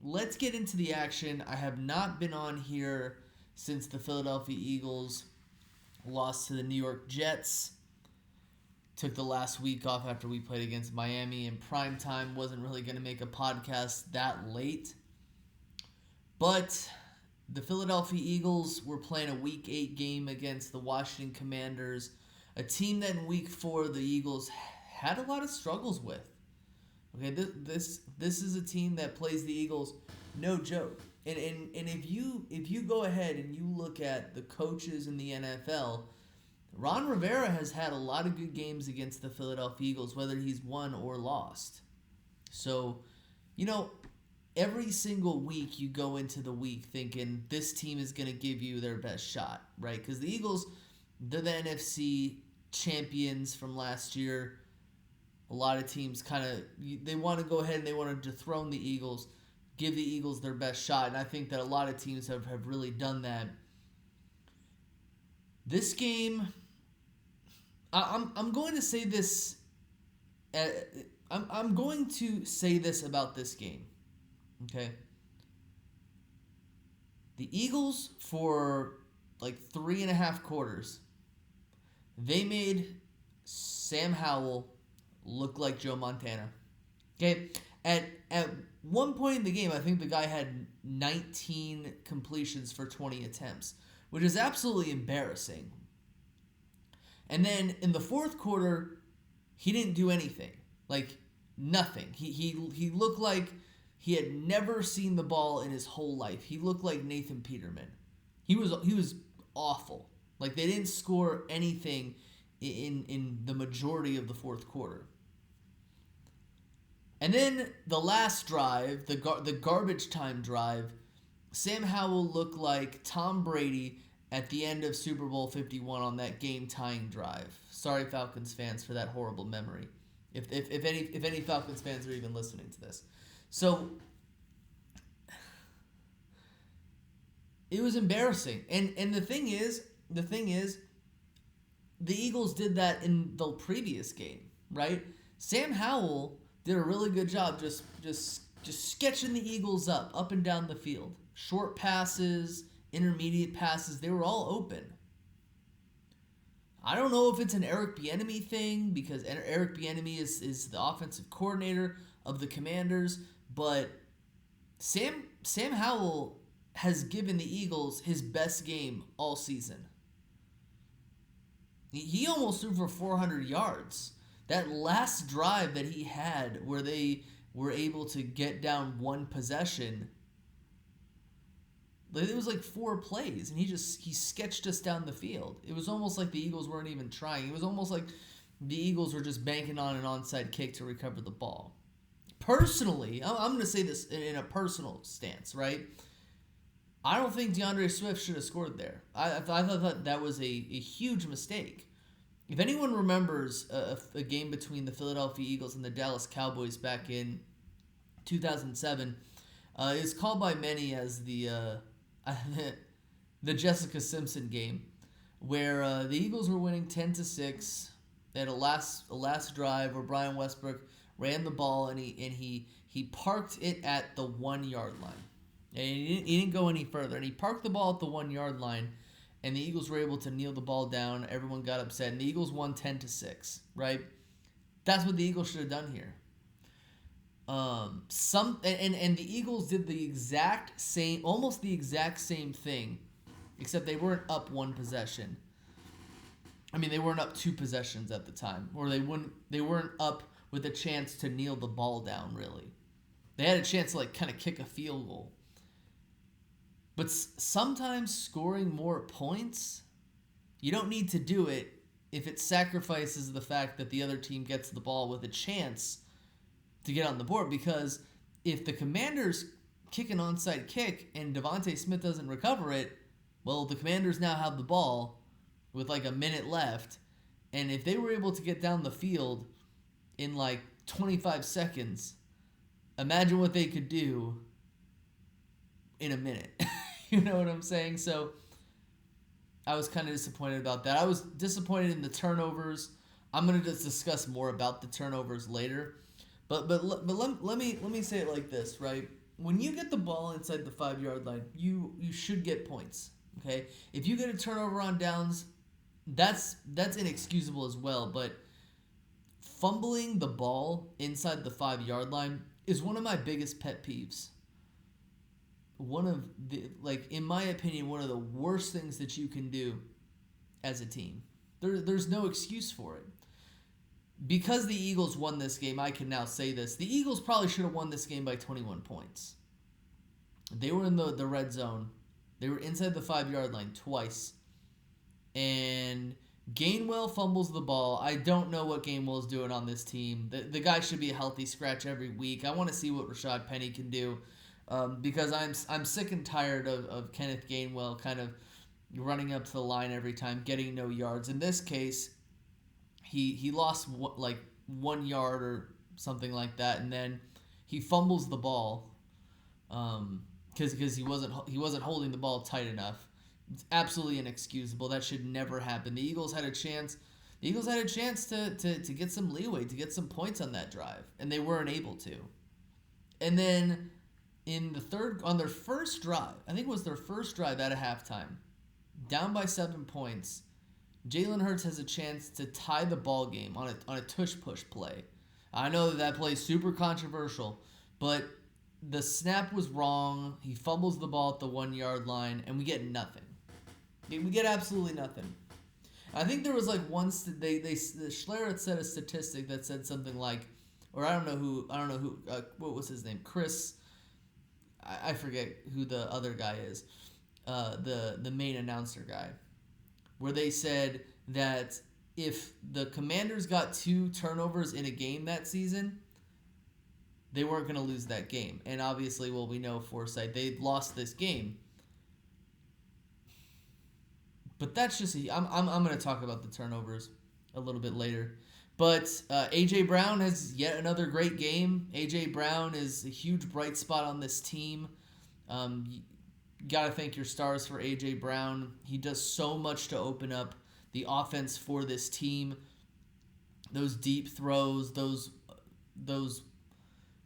let's get into the action. I have not been on here since the Philadelphia Eagles lost to the New York Jets. Took the last week off after we played against Miami in prime time. Wasn't really going to make a podcast that late. But the Philadelphia Eagles were playing a Week 8 game against the Washington Commanders, a team that in Week 4 the Eagles had a lot of struggles with. Okay, this is a team that plays the Eagles, no joke. And if you go ahead and you look at the coaches in the NFL, Ron Rivera has had a lot of good games against the Philadelphia Eagles, whether he's won or lost. So, you know, every single week you go into the week thinking this team is going to give you their best shot, right? Because the Eagles, they're the NFC champions from last year. A lot of teams kind of, they want to go ahead and they want to dethrone the Eagles, give the Eagles their best shot. And I think that a lot of teams have really done that. This game, I'm going to say this. I'm going to say this about this game. Okay. The Eagles, for like 3.5 quarters, they made Sam Howell look like Joe Montana. Okay. At one point in the game, I think the guy had 19 completions for 20 attempts, which is absolutely embarrassing. And then in the fourth quarter, he didn't do anything. Like, nothing. He looked like he had never seen the ball in his whole life. He looked like Nathan Peterman. He was awful. Like, they didn't score anything in the majority of the fourth quarter. And then the last drive, the garbage time drive, Sam Howell looked like Tom Brady at the end of Super Bowl 51 on that game-tying drive. Sorry, Falcons fans, for that horrible memory. If any Falcons fans are even listening to this. So it was embarrassing. And the thing is, the Eagles did that in the previous game, right? Sam Howell did a really good job just sketching the Eagles up and down the field. Short passes, intermediate passes, they were all open. I don't know if it's an Eric Bieniemy thing, because Eric Bieniemy is the offensive coordinator of the Commanders, but Sam Howell has given the Eagles his best game all season. He almost threw for 400 yards. That last drive that he had where they were able to get down one possession, it was like 4 plays, and he sketched us down the field. It was almost like the Eagles weren't even trying. It was almost like the Eagles were just banking on an onside kick to recover the ball. Personally, I'm going to say this in a personal stance, right? I don't think DeAndre Swift should have scored there. I thought that was a huge mistake. If anyone remembers a game between the Philadelphia Eagles and the Dallas Cowboys back in 2007, it's called by many as the Jessica Simpson game, where the Eagles were winning 10-6. They had a last drive where Brian Westbrook ran the ball and he parked it at the 1-yard line. And he didn't go any further. And he parked the ball at the 1-yard line, and the Eagles were able to kneel the ball down. Everyone got upset, and the Eagles won 10-6. Right? That's what the Eagles should have done here. And the Eagles did the exact same, almost the exact same thing, except they weren't up one possession. I mean, they weren't up 2 possessions at the time, or they weren't up with a chance to kneel the ball down. Really, they had a chance to kind of kick a field goal. But sometimes scoring more points, you don't need to do it if it sacrifices the fact that the other team gets the ball with a chance to get on the board. Because if the Commanders kick an onside kick and Devontae Smith doesn't recover it, well, the Commanders now have the ball with like a minute left. And if they were able to get down the field in like 25 seconds, imagine what they could do in a minute. You know what I'm saying? So I was kind of disappointed about that. I was disappointed in the turnovers. I'm going to just discuss more about the turnovers later. But let me say it like this, right? when you get the ball inside the 5-yard line, you should get points. Okay, if you get a turnover on downs, that's inexcusable as well. But fumbling the ball inside the 5-yard line is one of my biggest pet peeves. One of the, like, in my opinion, one of the worst things that you can do as a team. There's no excuse for it. Because the Eagles won this game, I can now say this. The Eagles probably should have won this game by 21 points. They were in the red zone. They were inside the 5-yard line twice. And Gainwell fumbles the ball. I don't know what Gainwell's doing on this team. The guy should be a healthy scratch every week. I want to see what Rashad Penny can do. Because I'm sick and tired of Kenneth Gainwell kind of running up to the line every time, getting no yards. In this case, he lost like 1 yard or something like that, and then he fumbles the ball because he wasn't holding the ball tight enough. It's absolutely inexcusable. That should never happen. The Eagles had a chance. The Eagles had a chance to get some leeway, to get some points on that drive, and they weren't able to. And then on their first drive, I think it was their first drive out of halftime, down by 7 points, Jalen Hurts has a chance to tie the ball game on a tush-push play. I know that play is super controversial, but the snap was wrong. He fumbles the ball at the 1-yard line, and we get nothing. We get absolutely nothing. I think there was like once Schler had said a statistic that said something like, or I don't know who, what was his name? Chris, I forget who the other guy is, the main announcer guy, where they said that if the Commanders got 2 turnovers in a game that season, they weren't going to lose that game. And obviously, well, we know foresight. They lost this game. But that's just I'm going to talk about the turnovers a little bit later. But A.J. Brown has yet another great game. A.J. Brown is a huge bright spot on this team. You got to thank your stars for A.J. Brown. He does so much to open up the offense for this team. Those deep throws, those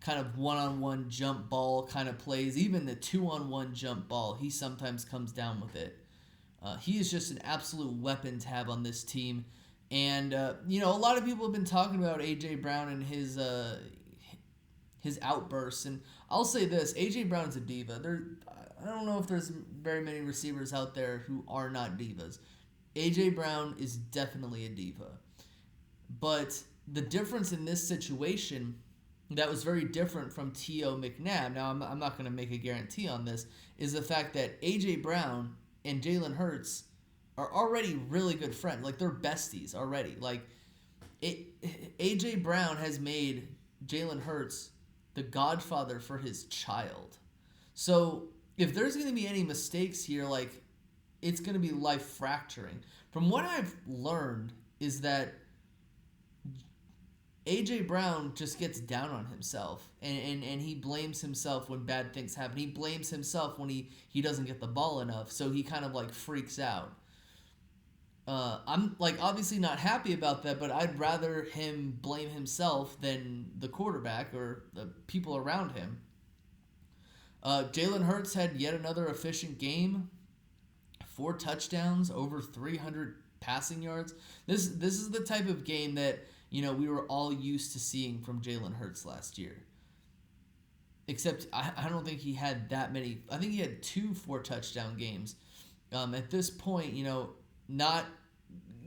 kind of one-on-one jump ball kind of plays, even the 2-on-1 jump ball, he sometimes comes down with it. He is just an absolute weapon to have on this team. And, a lot of people have been talking about A.J. Brown and his outbursts. And I'll say this, A.J. Brown is a diva. I don't know if there's very many receivers out there who are not divas. A.J. Brown is definitely a diva. But the difference in this situation that was very different from T.O. McNabb, now I'm not going to make a guarantee on this, is the fact that A.J. Brown and Jalen Hurts are already really good friends. Like, they're besties already. Like, A.J. Brown has made Jalen Hurts the godfather for his child. So if there's going to be any mistakes here, like, it's going to be life fracturing. From what I've learned is that A.J. Brown just gets down on himself, and he blames himself when bad things happen. He blames himself when he doesn't get the ball enough, so he kind of, like, freaks out. I'm, like, obviously not happy about that, but I'd rather him blame himself than the quarterback or the people around him. Jalen Hurts had yet another efficient game. 4 touchdowns, over 300 passing yards. This is the type of game that, we were all used to seeing from Jalen Hurts last year. Except I don't think he had that many. I think he had 2 4-touchdown games. At this point, not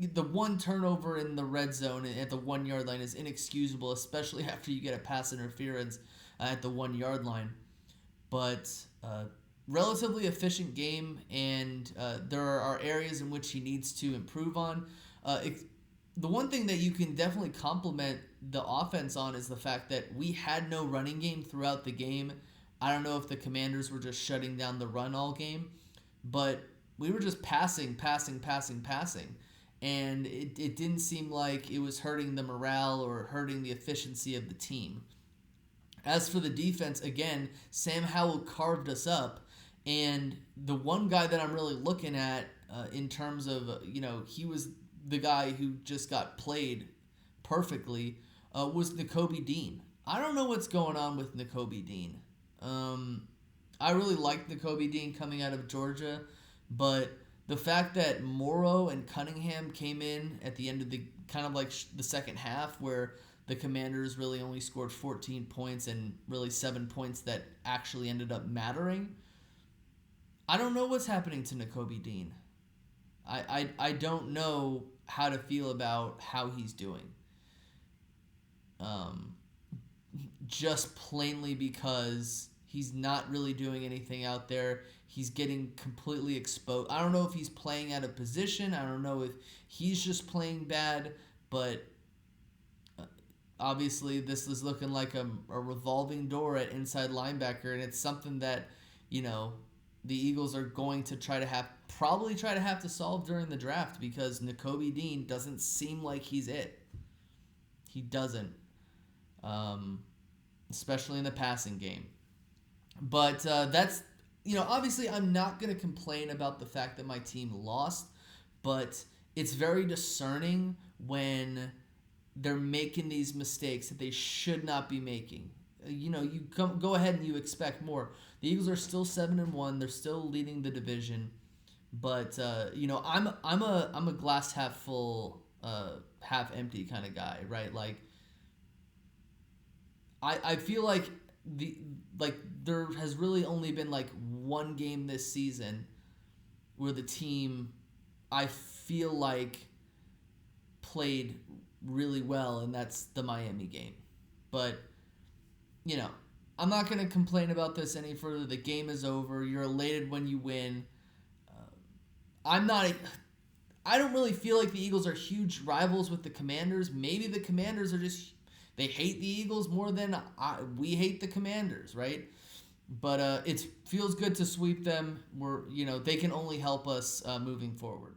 the 1 turnover in the red zone at the 1-yard line is inexcusable, especially after you get a pass interference at the 1-yard line. But relatively efficient game, and there are areas in which he needs to improve on. The one thing that you can definitely compliment the offense on is the fact that we had no running game throughout the game. I don't know if the Commanders were just shutting down the run all game, but we were just passing. And it didn't seem like it was hurting the morale or hurting the efficiency of the team. As for the defense, again, Sam Howell carved us up. And the one guy that I'm really looking at in terms of, he was the guy who just got played perfectly, was Nakobe Dean. I don't know what's going on with Nakobe Dean. I really liked Nakobe Dean coming out of Georgia, but the fact that Morrow and Cunningham came in at the end of the kind of like the second half where the Commanders really only scored 14 points and really 7 points that actually ended up mattering. I don't know what's happening to Nakobe Dean. I don't know how to feel about how he's doing. Um, just plainly because he's not really doing anything out there. He's getting completely exposed. I don't know if he's playing out of position. I don't know if he's just playing bad, but obviously this is looking like a revolving door at inside linebacker, and it's something that, you know, the Eagles are going to probably try to have to solve during the draft because Nakobe Dean doesn't seem like he's it. He doesn't. Especially in the passing game. But that's, obviously I'm not going to complain about the fact that my team lost, but it's very discerning when they're making these mistakes that they should not be making. You go ahead and you expect more. The Eagles are still 7-1. They're still leading the division, but I'm a glass half full, half empty kind of guy, right? Like I feel like there has really only been like one game this season where the team I feel like played really well, and that's the Miami game. But I'm not going to complain about this any further. The game is over. You're elated when you win. I don't really feel like the Eagles are huge rivals with the Commanders. Maybe the Commanders are just, they hate the Eagles more than we hate the Commanders, right? But it feels good to sweep them. They can only help us moving forward.